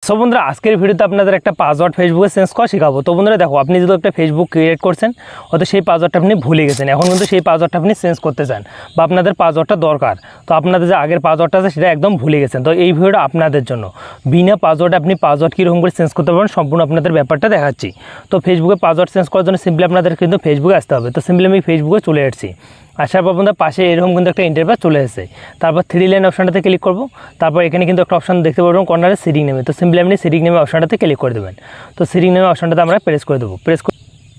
So বন্ধুরা আজকের ভিডিওতে আপনাদের একটা পাসওয়ার্ড ফেসবুকে চেঞ্জ করা শেখাবো। তো বন্ধুরা দেখো, আপনি যদি একটা ফেসবুক ক্রিয়েট করছেন, হয়তো সেই পাসওয়ার্ডটা আপনি ভুলে গেছেন, এখন কিন্তু সেই পাসওয়ার্ডটা আপনি চেঞ্জ করতে চান বা আপনাদের পাসওয়ার্ডটা দরকার। তো আপনাদের যে আগের পাসওয়ার্ডটা আছে সেটা একদম ভুলে গেছেন। তো এই ভিডিওটা আপনাদের জন্য, বিনা পাসওয়ার্ডে আপনি পাসওয়ার্ড কীরকম করে চেঞ্জ করতে পারবেন সম্পূর্ণ আপনাদের ব্যাপারটা দেখাচ্ছি। তো ফেসবুকে পাসওয়ার্ড চেঞ্জ করার জন্য সিম্পলি আপনাদের কিন্তু ফেসবুকে আসতে হবে। তো সিম্পলি আমি ফেসবুকে চলে আসছি। আসার পর বন্ধুরা পাশে এরকম কিন্তু একটা ইন্টারফেস চলে এসেছে। তারপর 3 লাইন অপশানটাতে ক্লিক করব। তারপর এখানে কিন্তু একটা অপশান দেখতে পারবেন কর্নারে সেটিং নেমে। তো সিম্পলি আপনি সেটিং নেমে অপশানটাতে ক্লিক করে দেবেন। তো সেটিং নেমে অপশানটাতে আমরা প্রেস করে দেবো।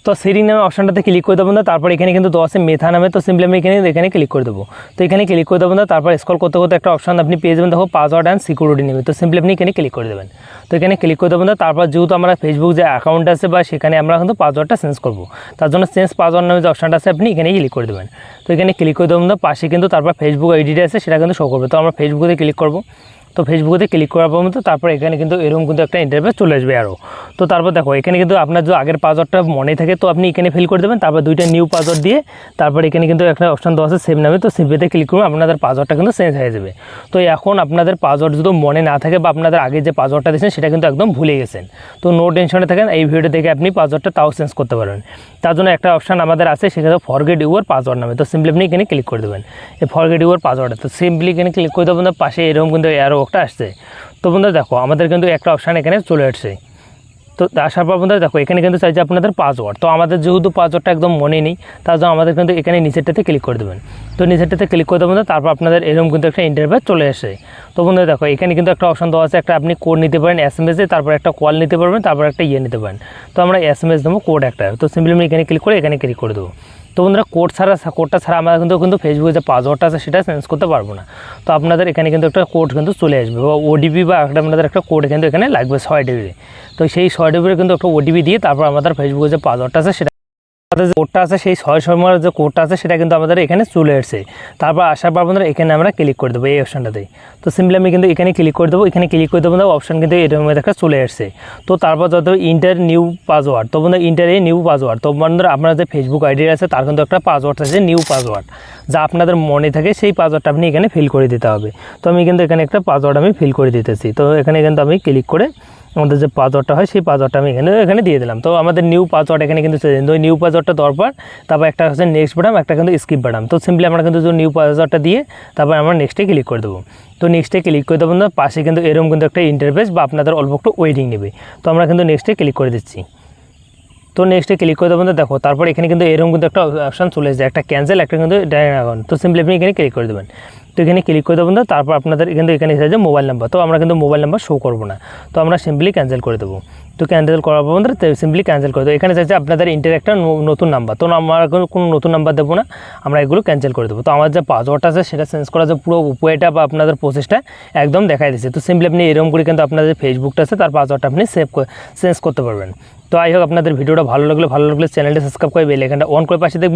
তো সেটিং নামে অপশানটাতে ক্লিক করে দেবো না। তারপর এখানে কিন্তু দেওয়া আছে মেথা নামে। তো সিম্পলি আমি এখানে ক্লিক করে দেবো। তো এখানে ক্লিক করে দেবো না। তারপর স্ক্রল করতে করতে একটা অপশান আপনি পেয়ে যাবেন, দেখো পাসওয়ার্ড অ্যান্ড সিকিউরিটি নেমে। তো সিম্পলি আপনি এখানে ক্লিক করে দেবেন। তো এখানে ক্লিক করে দেবো না। তারপর যেহেতু আমরা ফেসবুক যে অ্যাকাউন্ট আছে বা সেখানে আমরা কিন্তু পাসওয়ার্ডটা চেঞ্জ করবো, তার জন্য চেঞ্জ পাসওয়ার্ড নামে যে অপশানটা আছে আপনি এখানে ক্লিক করে দেবেন। তো এখানে ক্লিক করে দেবো না। পাশে কিন্তু তারপর ফেসবুক আইডিটা আছে সেটা কিন্তু শো করবে। তো আমরা ফেসবুকে ক্লিক করবো। তো ফেসবুকে ক্লিক করার পর মতো তারপর এখানে কিন্তু এরকম কিন্তু একটা ইন্টারফেস চলে আসবে আরও। তো তারপর দেখো এখানে কিন্তু আপনার যে আগের পাসওয়ার্ডটা মনে থাকে তো আপনি এখানে ফিল করে দেবেন। তারপর 2টা নিউ পাসওয়ার্ড দিয়ে তারপর এখানে কিন্তু একটা অপশান দেওয়া আছে সেভ নামে। তো সেভেতে ক্লিক করুন, আপনাদের পাসওয়ার্ডটা কিন্তু চেঞ্জ হয়ে যাবে। তো এখন আপনাদের পাসওয়ার্ড যদি মনে না থাকে বা আপনাদের আগে যে পাসওয়ার্ডটা দিয়েছেন সেটা কিন্তু একদম ভুলে গেছেন, তো নো টেনশনে থাকেন, এই ভিডিও দেখে আপনি পাসওয়ার্ডটা তাও চেঞ্জ করতে পারবেন। তার জন্য একটা অপশান আমাদের আছে, সেখানে ফরগেট ইউর পাসওয়ার্ড নামে। তো সিম্পলি আপনি এখানে ক্লিক করে দেবেন এই ফরগেট ইউর পাসওয়ার্ডে। তো সিম্পলি এখানে ক্লিক করে দেবেন। পাশে এরকম কিন্তু অ্যারো একটা আসছে। তো বন্ধুরা দেখো আমাদের কিন্তু একটা অপশান এখানে চলে আসছে। তো আসার পর বন্ধুরা দেখো এখানে কিন্তু চাইছে আপনাদের পাসওয়ার্ড। তো আমাদের যেহেতু পাসওয়ার্ডটা একদম মনে নেই, তার জন্য আমাদের কিন্তু এখানে নিচেরটাতে ক্লিক করে দেবেন। তো নিচেরটাতে ক্লিক করে দেবেন। তারপর আপনাদের এরকম কিন্তু একটা ইন্টারফেস চলে আসে। তো বন্ধুরা দেখো এখানে কিন্তু একটা অপশান দেওয়া আছে, একটা আপনি কোড নিতে পারেন SMS-এ, তারপর একটা কল নিতে পারবেন, তারপর একটা নিতে পারেন। তো আমরা SMS দেবো, কোড একটা। তো সিম্পলি আমি এখানে ক্লিক করে এখানে ক্লিক করে দেবো। তো বন্ধুরা কোডটা ছাড়া আমরা কিন্তু ফেসবুকে যে পাসওয়ার্ডটা আছে সেটা চেঞ্জ করতে পারবো না। তো আপনাদের এখানে কিন্তু একটা কোড কিন্তু চলে আসবে বা OTP বা আপনাদের একটা কোড কিন্তু এখানে লাগবে 6 ডিগ্রি। তো সেই 6 ডিগ্রি কিন্তু একটা OTP দিয়ে তারপর আমাদের ফেসবুকে যে পাসওয়ার্ডটা আছে সেটা আমাদের যে কোডটা আছে সেই 6 সময়ের যে কোডটা আছে সেটা কিন্তু আমাদের এখানে চলে আসছে। তারপর আসার পর বন্ধুরা এখানে আমরা ক্লিক করে দেবো এই অপশানটাতেই। তো সিম্পলি আমি কিন্তু এখানে ক্লিক করে দেবো। এখানে ক্লিক করে দেবো না, অপশান কিন্তু এরকম একটা চলে আসছে। তো তারপর যত ইন্টার নিউ পাসওয়ার্ড, তো বন্ধুরা ইন্টার এ নিউ পাসওয়ার্ড। তো বন্ধুরা আপনার যে ফেসবুক আইডি আছে তার কিন্তু একটা পাসওয়ার্ড আছে নিউ পাসওয়ার্ড, যা আপনাদের মনে থাকে সেই পাসওয়ার্ডটা আপনি এখানে ফিল করে দিতে হবে। তো আমি কিন্তু এখানে একটা পাসওয়ার্ড আমি ফিল করে দিতেছি। তো এখানে কিন্তু আমি ক্লিক করে আমাদের যে পাসওয়ার্ডটা হয় সেই পাসওয়ার্ডটা আমি এখানে দিয়ে দিলাম। তো আমাদের নিউ পাসওয়ার্ড এখানে কিন্তু ওই নিউ পাসওয়ার্ডটা দেওয়ার পর তারপর একটা হচ্ছে নেক্সট বাটন, একটা কিন্তু স্কিপ বাটন। তো সিম্পলি আমরা কিন্তু নিউ পাসওয়ার্ডটা দিয়ে তারপর আমরা নেক্সটে ক্লিক করে দেবো। তো নেক্সটে ক্লিক করে দেবো না, পাশে কিন্তু এরকম কিন্তু একটা ইন্টারফেস বা আপনাদের অল্প একটু ওয়েটিং নেবে। তো আমরা কিন্তু নেক্সটে ক্লিক করে দিচ্ছি। তো নেক্সটে ক্লিক করে দেবেন। দেখো তারপর এখানে কিন্তু এরকম কিন্তু একটা অপশান চলে যায়, একটা ক্যান্সেল, একটা কিন্তু ডাইরেক্ট অ্যাকাউন্ট। তো সিম্পলি আপনি এখানে ক্লিক করে দেবেন। তো এখানে ক্লিক করে দেবেন। তারপর আপনাদের কিন্তু এখানে এসে যায় মোবাইল নাম্বার। তো আমরা কিন্তু মোবাইল নাম্বার শো করবো না, তো আমরা সিম্পলি ক্যান্সেল করে দেবো। তো ক্যান্সেল করার পর সিম্পলি ক্যান্সেল করে দেবো। এখানে চাইছে আপনাদের ইন্টার একটা নতুন নাম্বার। তো আমরা কোনো নতুন নাম্বার দেবো না, আমরা এগুলো ক্যান্সেল করে দেবো। তো আমার যে পাসওয়ার্ডটা আছে সেটা চেঞ্জ করার যে পুরো উপায়টা বা আপনাদের প্রসেসটা একদম দেখাই দিচ্ছে। তো সিম্পলি আপনি এরকম করে কিন্তু আপনাদের যে ফেসবুকটা আছে তার পাসওয়ার্ডটা আপনি চেঞ্জ করতে পারবেন। তো আই হোক আপনাদের ভিডিওটা ভালো লাগলে চ্যানেলটা সাবস্ক্রাইব করে বেল আইকনটা অন করে পাশে দেখবেন।